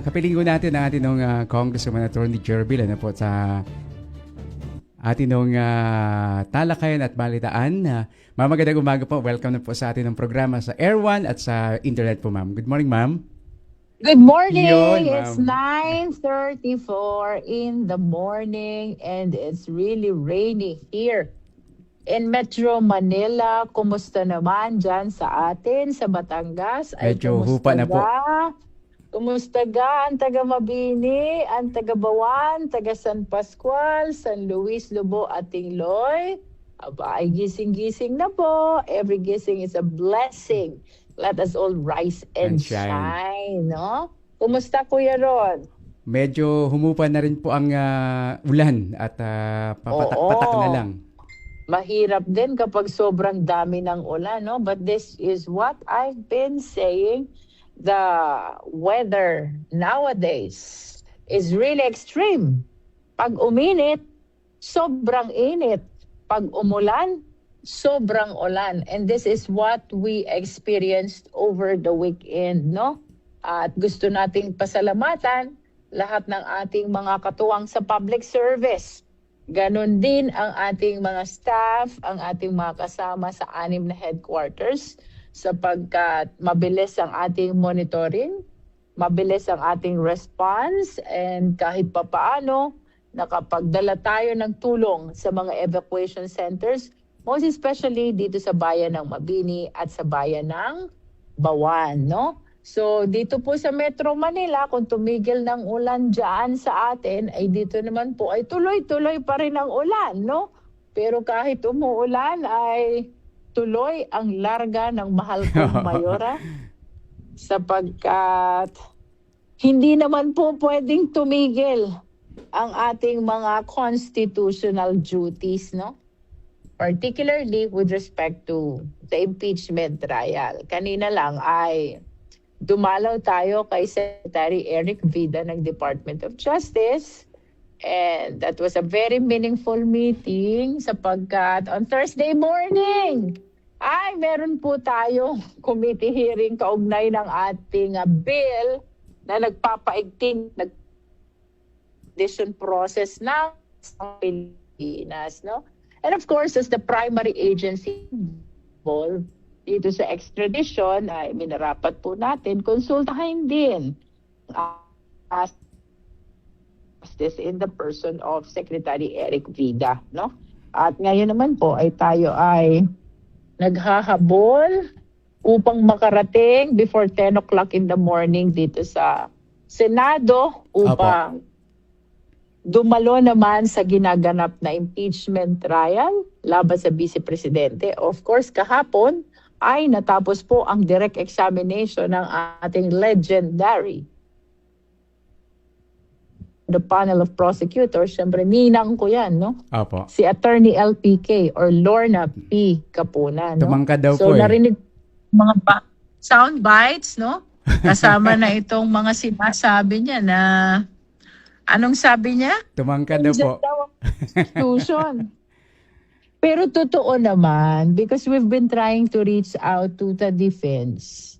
Kapiling ko natin ang ating Congressman Attorney Jerbil po sa ating talakayan at balitaan. Ma'am, magandang umaga po. Welcome na po sa ating programa sa Air One at sa internet po, ma'am. Good morning, ma'am. Good morning! Yun, It's ma'am. 9:34 in the morning and it's really rainy here in Metro Manila. Kumusta naman dyan sa atin, sa Batangas? Medyo hupa na po. Kumusta ga ang taga Mabini, ang taga Bawan, taga San Pascual, San Luis, Lobo at Tingloy? Aba, ay gising-gising na po. Every gising is a blessing. Let us all rise and shine, no? Kumusta, Kuya Ron? Medyo humupa na rin po ang ulan at papatak-patak na lang. Mahirap din kapag sobrang dami ng ulan, no? But this is what I've been saying. The weather nowadays is really extreme. Pag uminit, sobrang init. Pag umulan, sobrang ulan. And this is what we experienced over the weekend, no? At gusto nating pasalamatan lahat ng ating mga katuwang sa public service. Ganon din ang ating mga staff, ang ating mga kasama sa 6 na headquarters sapagkat mabilis ang ating monitoring, mabilis ang ating response, and kahit papaano, nakapagdala tayo ng tulong sa mga evacuation centers, most especially dito sa bayan ng Mabini at sa bayan ng Bawan, no? So dito po sa Metro Manila, kung tumigil ng ulan dyan sa atin, ay dito naman po ay tuloy-tuloy pa rin ang ulan, no? Pero kahit umuulan ay tuloy ang larga ng mahal kong Mayora sapagkat hindi naman po pwedeng tumigil ang ating mga constitutional duties, no? Particularly with respect to the impeachment trial. Kanina lang ay dumalaw tayo kay Secretary Eric Vida ng Department of Justice. And that was a very meaningful meeting sapagkat on Thursday morning ay meron po tayong committee hearing kaugnay ng ating bill na nagpapaigting extradition process ng Pilipinas, no? And of course, as the primary agency involved dito sa extradition, ay minarapat po natin konsultahin din as justice in the person of Secretary Eric Vida, no? At ngayon naman po ay tayo ay naghahabol upang makarating before 10 o'clock in the morning dito sa Senado upang dumalo naman sa ginaganap na impeachment trial laban sa Vice Presidente. Of course, kahapon ay natapos po ang direct examination ng ating legendary the panel of prosecutors. Siyempre, ninang ko yan, no? Opo. Si Attorney LPK or Lorna P. Capuna, no? Tumangkad daw so, po narinig mga sound bites, no? Kasama na itong mga sinasabi niya na anong sabi niya? Tumangkad daw po. Constitution. Pero totoo naman, because we've been trying to reach out to the defense.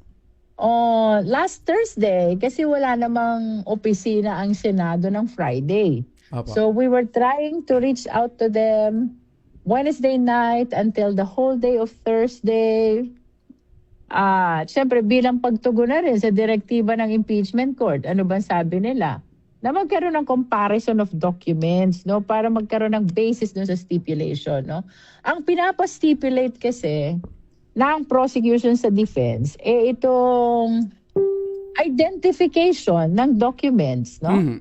Last Thursday, kasi wala namang opisina ang Senado ng Friday. Opo. So we were trying to reach out to them Wednesday night until the whole day of Thursday. Siyempre bilang pagtugon na rin sa direktiba ng impeachment court, ano ba sabi nila? Na magkaroon ng comparison of documents, no, para magkaroon ng basis dun sa stipulation, no. Ang pinapa-stipulate kasi ng prosecution sa defense itong identification ng documents, no. Mhm.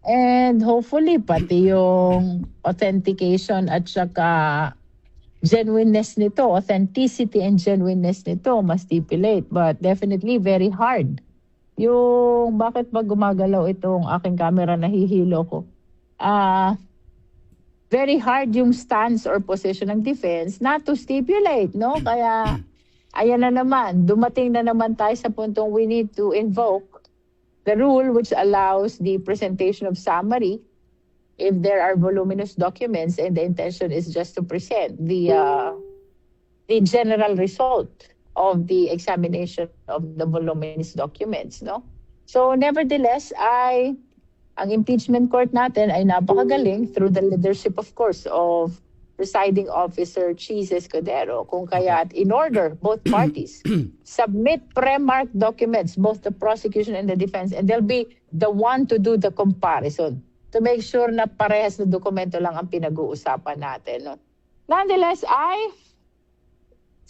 And hopefully pati yung authentication at saka genuineness nito, authenticity and genuineness nito must stipulate, but definitely very hard. Yung bakit ba gumagalaw itong aking camera, nahihilo ko. Very hard yung stance or position ng defense not to stipulate, no? Kaya ayan na naman, dumating na naman tayo sa puntong we need to invoke the rule which allows the presentation of summary if there are voluminous documents and the intention is just to present the general result of the examination of the voluminous documents, no? So nevertheless, ang impeachment court natin ay napakagaling through the leadership, of course, of presiding officer Cheese Escudero. Kung kaya't in order, both parties submit pre-marked documents, both the prosecution and the defense, and they'll be the one to do the comparison to make sure na parehas na dokumento lang ang pinag-uusapan natin. No? Nonetheless,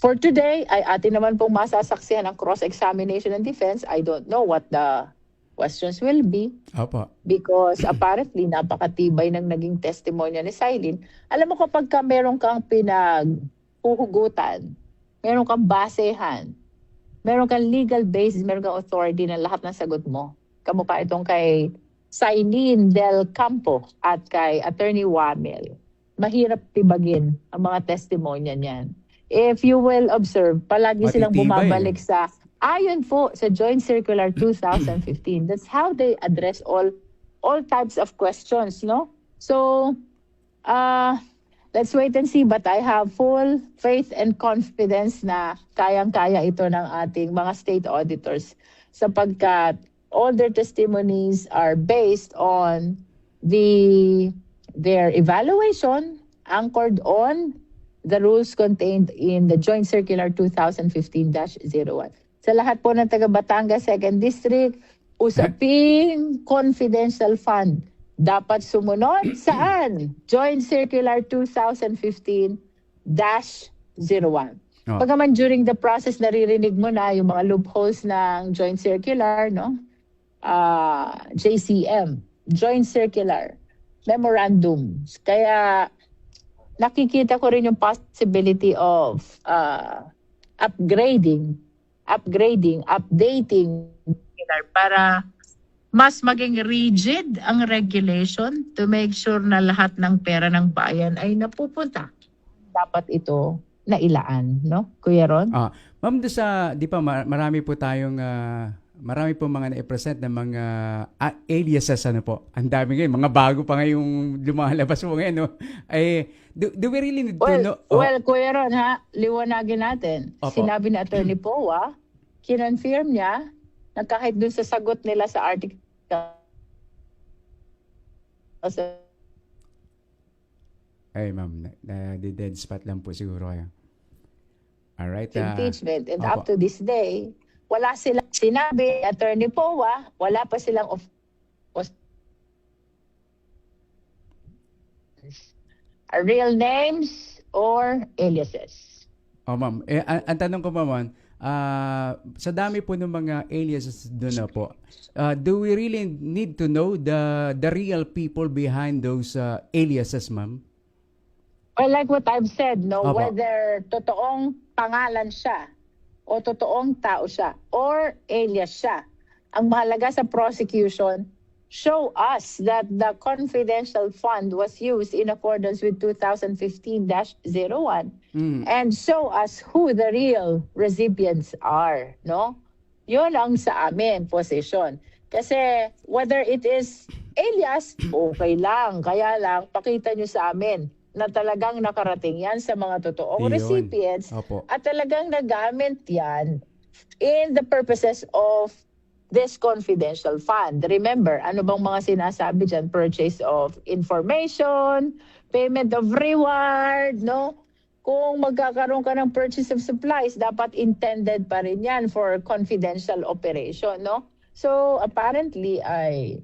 for today, ay atin naman pong masasaksihan ang cross-examination and defense. I don't know what the questions will be Opo. because apparently napakatibay ng naging testimonya ni Silene. Alam mo kapag meron kang pinaghuhugutan, meron kang basehan, meron kang legal basis, meron kang authority na lahat ng sagot mo. Kamukha itong kay Silene Del Campo at kay Attorney Wamel. Mahirap tibagin ang mga testimonya niyan. If you will observe, palagi silang Matitibay, bumabalik sa ayon po sa Joint Circular 2015. That's how they address all types of questions, no? So, let's wait and see. But I have full faith and confidence na kayang-kaya ito ng ating mga state auditors sapagkat all their testimonies are based on their evaluation anchored on the rules contained in the Joint Circular 2015-01. Sa lahat po ng taga Batangas 2nd District, usaping confidential fund. Dapat sumunod saan? Joint Circular 2015-01. Pagkaman during the process, naririnig mo na yung mga loopholes ng Joint Circular, no? JCM, Joint Circular, Memorandums. Kaya nakikita ko rin yung possibility of updating para mas maging rigid ang regulation to make sure na lahat ng pera ng bayan ay napupunta. Dapat ito nailaan, no? Kuya Ron? Ma'am, di pa marami po tayong marami po mga na-present na mga aliases, ano po. Ang dami ngayon, mga bago pa ngayong lumalabas mo ngayon, no? Do we really need to know? Well, Kuya Ron, liwanagin natin. Opo. Sinabi ni Attorney Poa, kinonfirm niya na kahit dun sa sagot nila sa article Ay, ma'am, dead spot lang po siguro kayo. Alright. impeachment, and Opo. up to this day, wala silang sinabi, Attorney Poa, wala pa silang real names or aliases. Ma'am, ang tanong ko pa, ma'am, sa dami po ng mga aliases doon na po, do we really need to know the real people behind those aliases, ma'am? Well, like what I've said, no, Opo. whether totoong pangalan siya o totoong tao siya or alias siya, ang mahalaga sa prosecution, show us that the confidential fund was used in accordance with 2015-01 and show us who the real recipients are, no? Yun ang sa amin position. Kasi whether it is alias, okay lang. Kaya lang, pakita nyo sa amin na talagang nakarating yan sa mga totoong Yun. recipients Opo. at talagang nagamit yan in the purposes of this confidential fund. Remember, ano bang mga sinasabi dyan? Purchase of information, payment of reward, no? Kung magkakaroon ka ng purchase of supplies, dapat intended pa rin yan for confidential operation, no? So, apparently, ay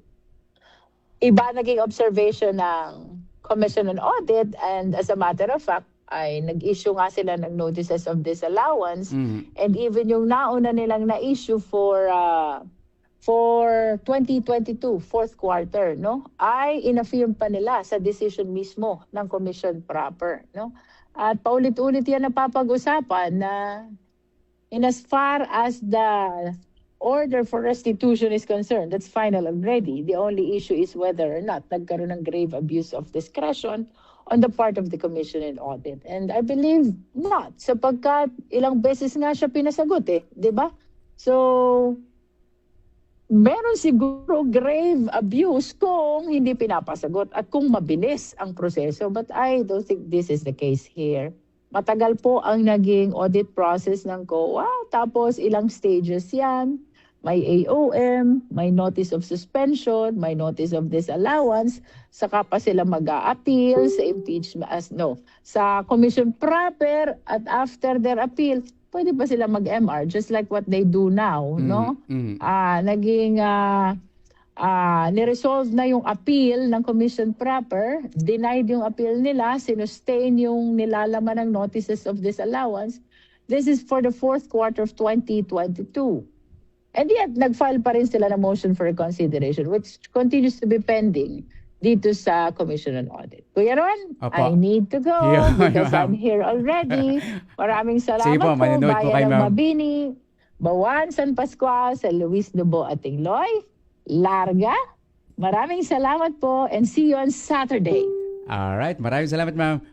iba naging observation ng Commission on Audit, and as a matter of fact, ay nag-issue nga sila ng notices of disallowance, and even yung nauna nilang na-issue for 2022, fourth quarter, no? Ay inaffirm pa nila sa decision mismo ng Commission proper, no? At paulit-ulit yan napapag-usapan na in as far as the order for restitution is concerned, that's final already. The only issue is whether or not nagkaroon ng grave abuse of discretion on the part of the Commission and Audit. And I believe not, sapagkat ilang beses nga siya pinasagot di ba? So, meron siguro grave abuse kung hindi pinapasagot at kung mabilis ang proseso. But I don't think this is the case here. Matagal po ang naging audit process ng COA, tapos ilang stages yan. may AOM, may notice of suspension, may notice of disallowance, saka pa sila mag-a-appeal sa impeachment sa commission proper, at after their appeal, pwede pa sila mag-MR just like what they do now, no? Naging niresolve na yung appeal ng commission proper, denied yung appeal nila, sinustain yung nilalaman ng notices of disallowance. This is for the fourth quarter of 2022. And yet, nag-file pa rin sila ng motion for reconsideration, which continues to be pending dito sa Commission on Audit. Kuya Ron, Opo. I need to go because I'm here already. Maraming Sige salamat po, po, maninood po kayo, Bayan ng ma'am. Mabini, Bawan, San Pascual, San Luis Nubo at Tingloy, Larga. Maraming salamat po and see you on Saturday. Alright, maraming salamat, ma'am.